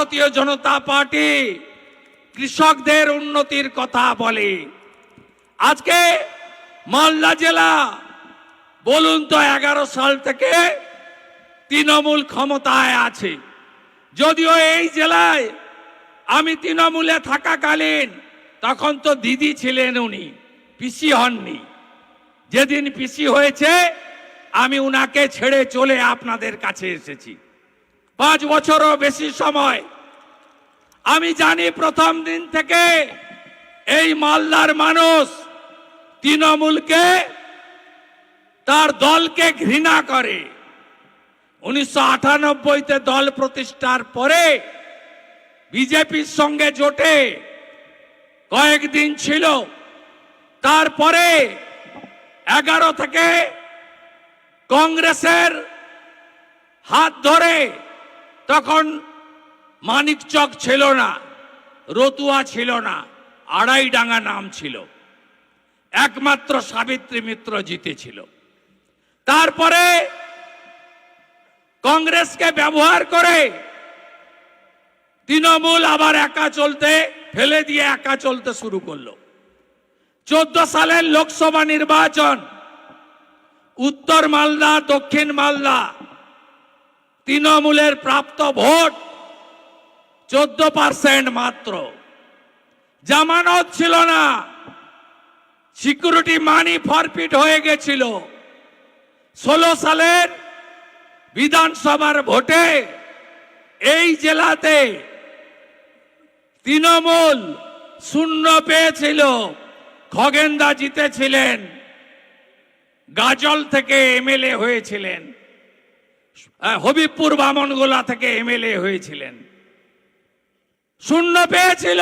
ভারতীয় জনতা পার্টি কৃষকদের উন্নতির কথা বলে। আজকে মালদা জেলা বলুন তো 11 সাল থেকে তৃণমূল ক্ষমতায় আছে। যদিও এই জেলায় আমি তৃণমূলে থাকাকালীন তখন তো দিদি ছিলেন, উনি পিসি হননি। যেদিন পিসি হয়েছে আমি উনাকে ছেড়ে চলে আপনাদের কাছে এসেছি। 5 বছরও বেশি সময়। আমি জানি প্রথম দিন থেকে এই মালদার মানুষ তৃণমূলকে, তার দলকে ঘৃণা করে। 1998-তে দল প্রতিষ্ঠার পরে বিজেপির সঙ্গে জোটে কয়েকদিন ছিল, তারপরে 11 থেকে কংগ্রেসের হাত ধরে, তখন মানিকচক ছিল না, রতুয়া ছিল না, আড়াইডাঙ্গা নাম ছিল, একমাত্র সাবিত্রী মিত্র জিতেছিল। তারপরে কংগ্রেসকে ব্যবহার করে তৃণমূল আবার একা চলতে ফেলে দিয়ে একা চলতে শুরু করলো। 14 সালের লোকসভা নির্বাচন, উত্তর মালদা, দক্ষিণ মালদা তৃণমূলের প্রাপ্ত ভোট 14% মাত্র। জামানত ছিল না, সিকিউরিটি মানি ফরফিট হয়ে গেছিল। 16 সালের বিধানসভার ভোটে এই জেলাতে তৃণমূল 0 পেয়েছিল। খগেনদা জিতেছিলেন, গাজল থেকে এমএলএ হয়েছিলেন, হবিবপুর বামনগোলা থেকে এমএলএ হয়েছিলেন, 0 পেয়েছিল।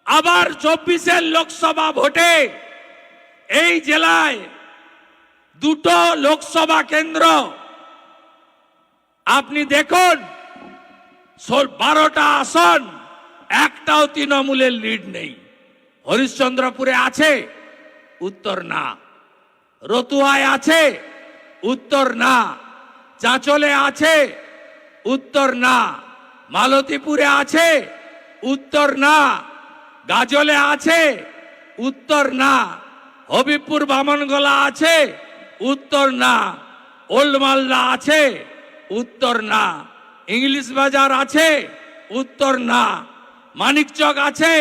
আবার 24-এর লোকসভা ভোটে এই জেলায় 2টো লোকসভা কেন্দ্র আপনি দেখুন, 12টা আসন, একটাও তৃণমূলের লিড নেই। হরিশ্চন্দ্রপুরে আছে, উত্তর না। রতুয়ায় আছে, উত্তর না। চাঁচলে আছে, উত্তর না। মালতীপুরে আছে, উত্তর না। গাজলে আছে, উত্তর না। হবিবপুর বামনগোলা আছে, উত্তর না। ওল্ড মালদা আছে, উত্তর না। ইংলিশ বাজার আছে, উত্তর না। মানিকচক আছে,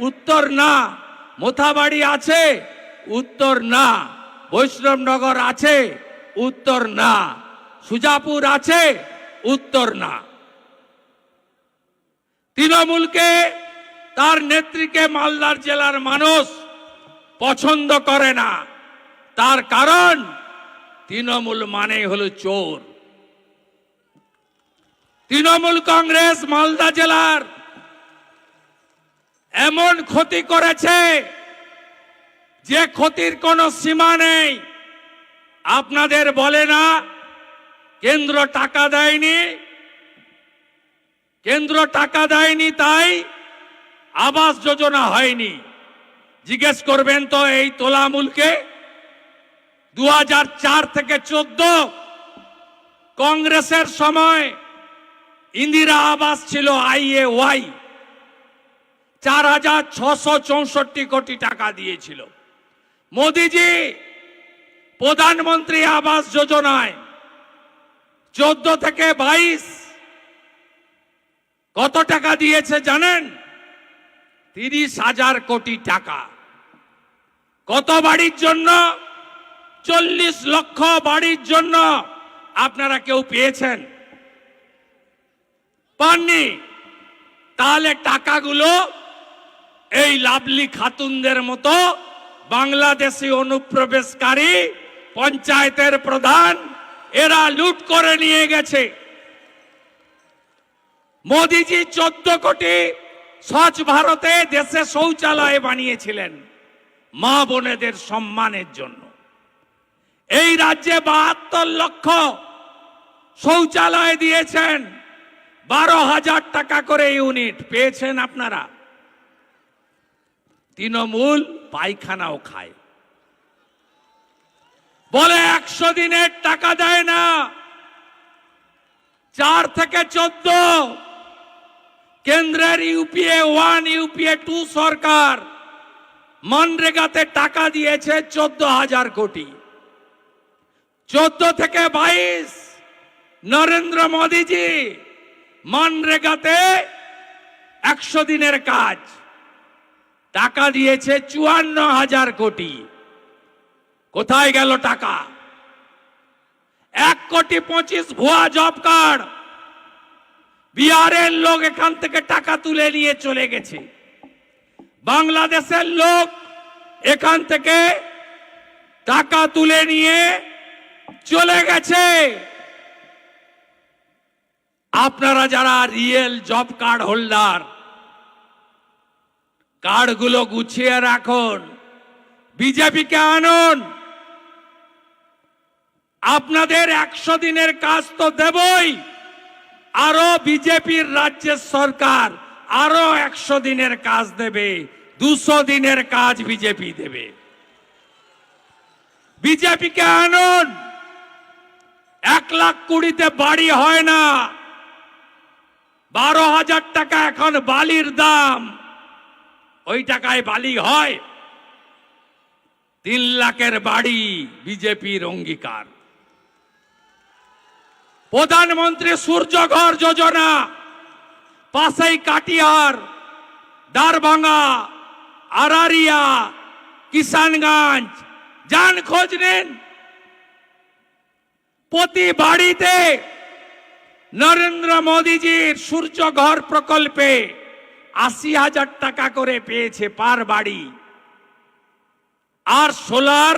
উত্তর না। মোথাবাড়ি আছে, উত্তর না। বৈষ্ণবনগর আছে, উত্তর না। সুজাপুর আছে, উত্তর না। তৃণমূলকে, তার নেত্রীকে মালদার জেলার মানুষ পছন্দ করে না। তার কারণ তৃণমূল মানে হলো চোর। তৃণমূল কংগ্রেস মালদা জেলার এমন ক্ষতি করেছে যে ক্ষতির কোনো সীমা নেই। আপনাদের বলে না কেন্দ্র টাকা দেয়নি, কেন্দ্র টাকা দেয়নি তাই আবাস যোজনা হয়নি। জিজ্ঞেস করবেন তো এই তোলামূলকে। 2004 থেকে 14 কংগ্রেসের সময় ইন্দিরা আবাস ছিল IAY, 4,664 কোটি টাকা দিয়েছিল। মোদিজি প্রধানমন্ত্রী আবাস যোজনায় 14 থেকে 22 কত টাকা দিয়েছে জানেন? 30,000 কোটি টাকা। কত বাড়ির জন্য? 40 লক্ষ বাড়ির জন্য। আপনারা কেউ পেয়েছেন? পাননি। তাহলে টাকাগুলো এই লাভলি খাতুনদের মতো বাংলাদেশি অনুপ্রবেশকারী পঞ্চায়েতের প্রধান, এরা লুট করে নিয়ে গেছে। মোদিজি 14 কোটি স্বচ্ছ ভারতে দেশে শৌচালয় বানিয়েছিলেন মা বোনেদের সম্মানের জন্য। এই রাজ্যে 72 লক্ষ শৌচালয় দিয়েছেন, 12,000 টাকা করে ইউনিট পেয়েছেন আপনারা। তৃণমূল পায়খানাও খায়, বলে 100 দিনের টাকা দেয় না। 4 থেকে 14 কেন্দ্রের ইউপিএ 1 ইউপিএ 2 সরকার মনরেগাতে টাকা দিয়েছে 14,000 কোটি। 14 থেকে 22 নরেন্দ্র মোদীজি মনরেগাতে 100 দিনের কাজ টাকা দিয়েছে 54,000 কোটি। কোথায় গেল টাকা? 1,25,00,000 ভুয়া জব কার্ড বিহারের লোক এখান থেকে টাকা তুলে নিয়ে চলে গেছে। বাংলাদেশের লোক এখান থেকে টাকা তুলে নিয়ে চলে গেছে। আপনারা যারা রিয়েল জব কার্ড হোল্ডার, কার্ডগুলো গুছিয়ে রাখুন, বিজেপিকে আনুন। আপনাদের 100 দিনের কাজ তো দেবই, আরো বিজেপির রাজ্যের সরকার আরো 100 দিনের কাজ দেবে, 200 দিনের কাজ বিজেপি দেবে। বিজেপিকে আনুন। 1,20,000 বাড়ি হয় না, 12,000 টাকা এখন বালির দাম। ওই টাকায় বালি হয়? 3 লাখের বাড়ি বিজেপির অঙ্গীকার। প্রধানমন্ত্রী সূর্যঘর যোজনা, পাশেই কাটিহার, দারভাঙ্গা, আরারিয়া, কিষানগঞ্জ, যান খোঁজ নিন। প্রতি বাড়িতে নরেন্দ্র মোদীজির সূর্যঘর প্রকল্পে 80,000 টাকা করে পেয়েছে পার বাড়ি। আর সোলার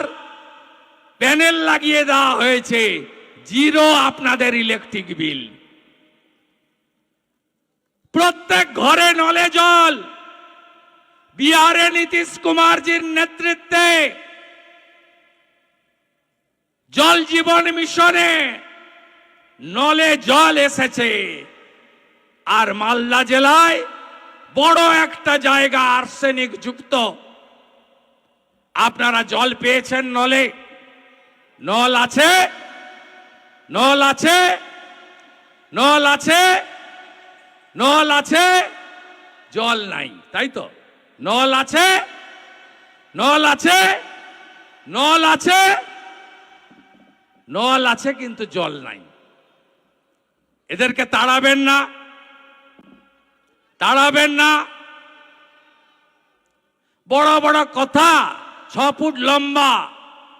প্যানেল লাগিয়ে দেওয়া হয়েছে, 0 আপনাদের ইলেকট্রিক বিল। প্রত্যেক ঘরে নলে জল। বিহারে নীতিশ কুমারজির নেতৃত্বে জল জীবন মিশনে নলে জল এসেছে। আর মালদা জেলায় বড় একটা জায়গা আর্সেনিক যুক্ত। আপনারা জল পেয়েছেন নলে? নল আছে? নল আছে? নল আছে? নল আছে? জল নাই, তাই তো? নল আছে? নল আছে? নল আছে? নল আছে কিন্তু জল নাই। এদেরকে তাড়াবেন না, তাড়াবেন না। বড় বড় কথা, 6 ফুট লম্বা।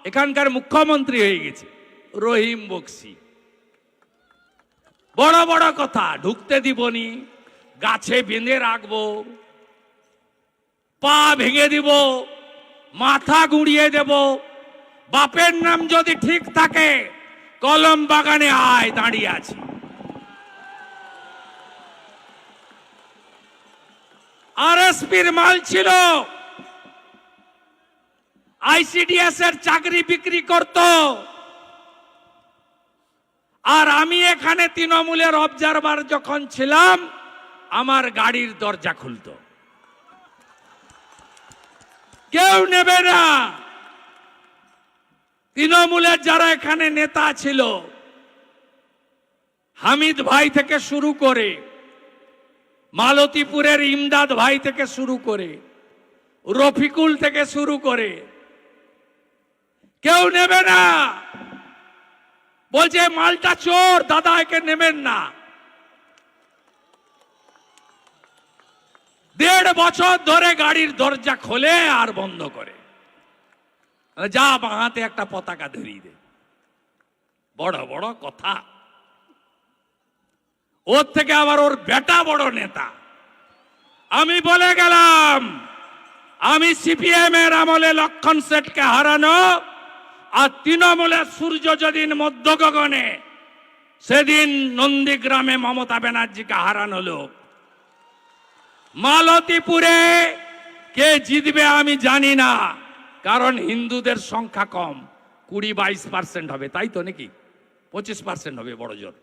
এখানকার মুখ্যমন্ত্রী হয়ে গেছে রহিম বক্সি। বড় বড় কথা, ঢুকতে দিবনি, গাছে বেঁধে রাখবো, পা ভেঙে দিব, মাথা গুঁড়িয়ে দেব। বাপের নাম যদি ঠিক থাকে, কলম বাগানে আয়, দাঁড়িয়ে আছি। আরএসপির মাল ছিল, আইসিডিএস এর চাকরি বিক্রি করত। আর আমি এখানে তৃণমূলের অবজারভার যখন ছিলাম, আমার গাড়ির দরজা খুলতো। কেউ নেবে না। তৃণমূলের যারা এখানে নেতা ছিল, হামিদ ভাই থেকে শুরু করে, মালতীপুরের ইমদাদ ভাই থেকে শুরু করে, রফিকুল থেকে শুরু করে, কেউ নেবে না। বলছে মালটা চোর, দাদা একে নেবেন না। 1.5 বছর ধরে গাড়ির দরজা খোলে আর বন্ধ করে। যা বাঁহাতে একটা পতাকা ধরিয়ে দে। বড় বড় কথা। ওর থেকে আবার ওর বেটা বড় নেতা। আমি বলে গেলাম, আমি সিপিএম এর আমলে লক্ষণ শেঠকে হারানো, আর তৃণমূলের সূর্য যেদিন মধ্য গগনে, সেদিন নন্দীগ্রামে মমতা ব্যানার্জিকে হারানো লোক। মালতীপুরে কে জিতবে আমি জানি না, কারণ হিন্দুদের সংখ্যা কম, 20-22% হবে, তাই তো নাকি? 25% হবে বড় জোর।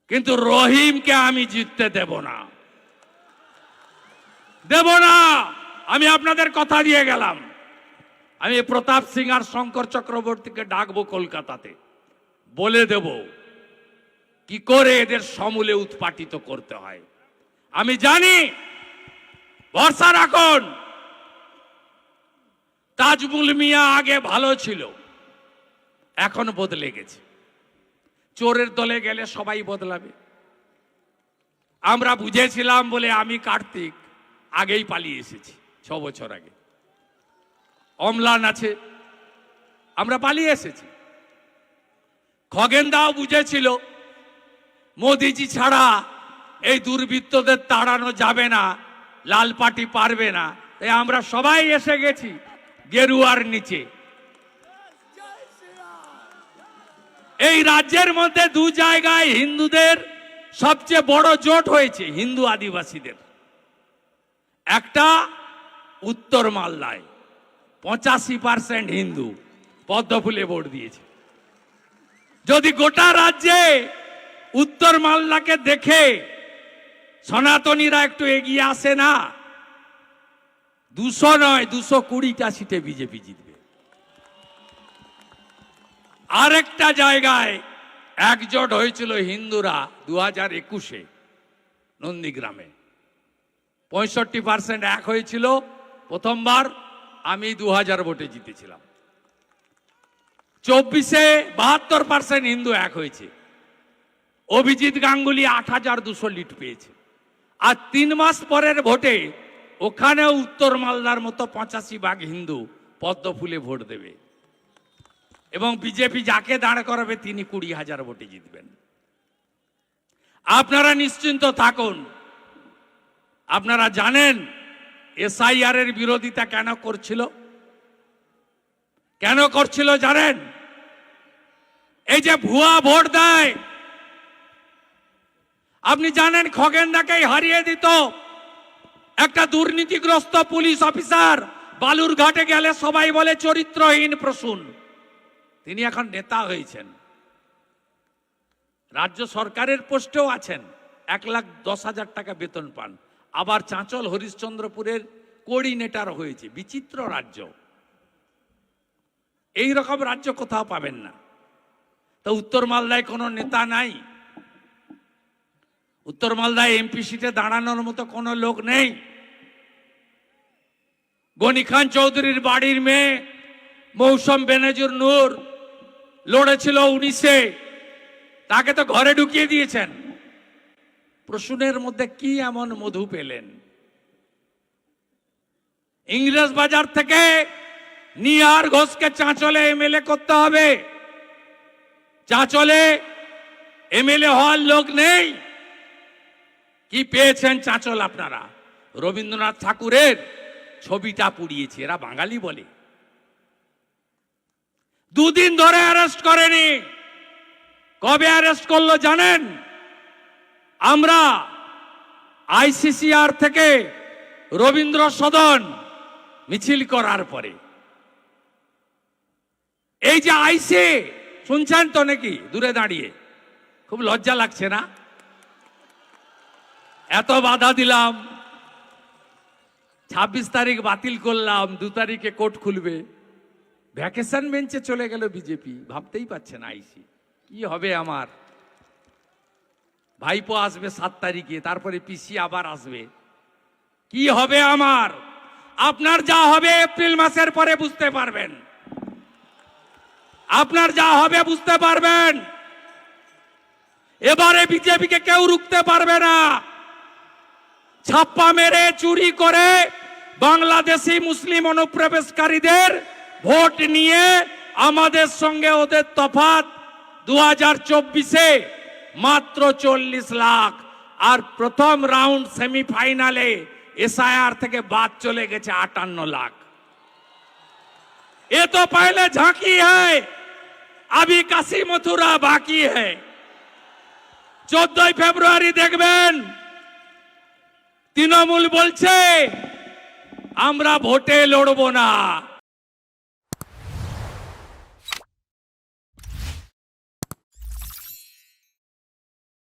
কিন্তু রহিমকে আমি জিততে দেব না, দেব না। আমি আপনাদের কথা দিয়ে গেলাম, আমি প্রতাপ সিং আর শঙ্কর চক্রবর্তীকে ডাকবো কলকাতাতে, বলে দেব কি করে এদের সমূলে উৎপাটিত করতে হয়। আমি জানি, ভরসা রাখুন, তাজমুল মিয়া আগে ভালো ছিল, এখন বদলে গেছে। চোরের দলে গেলে সবাই বদলাবে। আমরা বুঝেছিলাম বলে আমি কার্তিক আগেই পালিয়ে এসেছি, 6 বছর আগে। অম্লান আছে, আমরা পালিয়ে এসেছি। খগেনদাও বুঝেছিল মোদিজি ছাড়া এই দুর্বৃত্তদের তাড়ানো যাবে না, লাল পার্টি পারবে না, তাই আমরা সবাই এসে গেছি গেরুয়ার নিচে। এই রাজ্যের মধ্যে 2 জায়গায় হিন্দুদের সবচেয়ে বড় জোট হয়েছে, হিন্দু আদিবাসীদের। একটা উত্তর মালদায় 85% হিন্দু পদ্মফুলে ভোট দিয়েছে। যদি গোটা রাজ্যে উত্তর মালদাকে দেখে সনাতনীরা একটু এগিয়ে আসে না, 200 নয় 220টা সিটে বিজেপি জিতবে। আরেকটা জায়গায় একজোট হয়েছিল হিন্দুরা 2021-এ নন্দীগ্রামে, 65% এক হয়েছিল প্রথমবার। আমি 2000 ভোটে জিতেছিলাম। 24-এ 72% হিন্দু এক হয়েছে। অভিজিৎ গাঙ্গুলি 8200 লিড পেয়েছে। আর 3 মাস পরের ভোটে ওখানেও উত্তর মালদার মতো 85% হিন্দু পদ্মফুলে ভোট দেবে এবং বিজেপি যাকে দাঁড় করাবে তিনি 20,000 ভোটে জিতবেন। আপনারা নিশ্চিন্ত থাকুন। আপনারা জানেন এসআইআর এর বিরোধিতা কেন করছিল? কেন করছিল জানেন? এই যে ভুয়া ভোট দেয়, আপনি জানেন খগেনদাকেই হারিয়ে দিত একটা দুর্নীতিগ্রস্ত পুলিশ অফিসার। বালুরঘাটে গেলে সবাই বলে চরিত্রহীন প্রসূন। তিনি এখন নেতা হয়েছেন, রাজ্য সরকারের পোস্টেও আছেন, 1,10,000 টাকা বেতন পান। আবার চাঁচল হরিশ্চন্দ্রপুরের কোঅর্ডিনেটর হয়েছে। বিচিত্র রাজ্য, এই রকম রাজ্য কোথাও পাবেন না। তো উত্তর মালদায় কোনো নেতা নাই, উত্তর মালদায় এমপি সিটে দাঁড়ানোর মতো কোনো লোক নেই। গনি খান চৌধুরীর বাড়ির মেয়ে মৌসুম বেনজির নূর লড়েছিল 19-এ, তাকে তো ঘরে ঢুকিয়ে দিয়েছেন। প্রসূনের মধ্যে কি এমন মধু পেলেন? ইংরেজ বাজার থেকে নিহার ঘোষকে চাঁচলে এমএলএ করতে হবে। চাঁচলে এমএলএ হওয়ার লোক নেই। কি পেয়েছেন চাঁচল আপনারা? রবীন্দ্রনাথ ঠাকুরের ছবিটা পুড়িয়েছে। এরা বাঙালি বলে। 2 দিন ধরে অ্যারেস্ট করেনি। কবে অ্যারেস্ট করলো জানেন? আমরা আইসিসিআর থেকে রবীন্দ্র সদন মিছিল করার পরে। এই যে আইসি শুনছেন তো নাকি? দূরে দাঁড়িয়ে খুব লজ্জা লাগছে না? এত বাধা দিলাম, 26 তারিখ বাতিল করলাম, 2 তারিখে কোর্ট খুলবে, ভ্যাকেশন বেঞ্চে চলে গেল বিজেপি। ভাবতেই পারছে না আইসি কি হবে আমার। ভাইপো আসবে 7 তারিখে, তারপরে পিসি আবার আসবে, কি হবে আমার? আপনার যা হবে এপ্রিল মাসের পরে বুঝতে পারবেন। আপনার যা হবে বুঝতে পারবেন। এবারে বিজেপিকে কেউ রুখতে পারবে না। ছাপ্পা মেরে চুরি করে বাংলাদেশি মুসলিম অনুপ্রবেশকারীদের ভোট নিয়ে আমাদের সঙ্গে ওদের তফাৎ 2024-এ মাত্র 40 লাখ। আর প্রথম রাউন্ড সেমিফাইনালে एसआईआर থেকে বাদ চলে গেছে 58 लाख। ये तो पहले झांकी है, अभी काशी मथुरा बाकी है। 14 ফেব্রুয়ারি দেখবেন তৃণমূল বলছে আমরা ভোটে লড়বো না।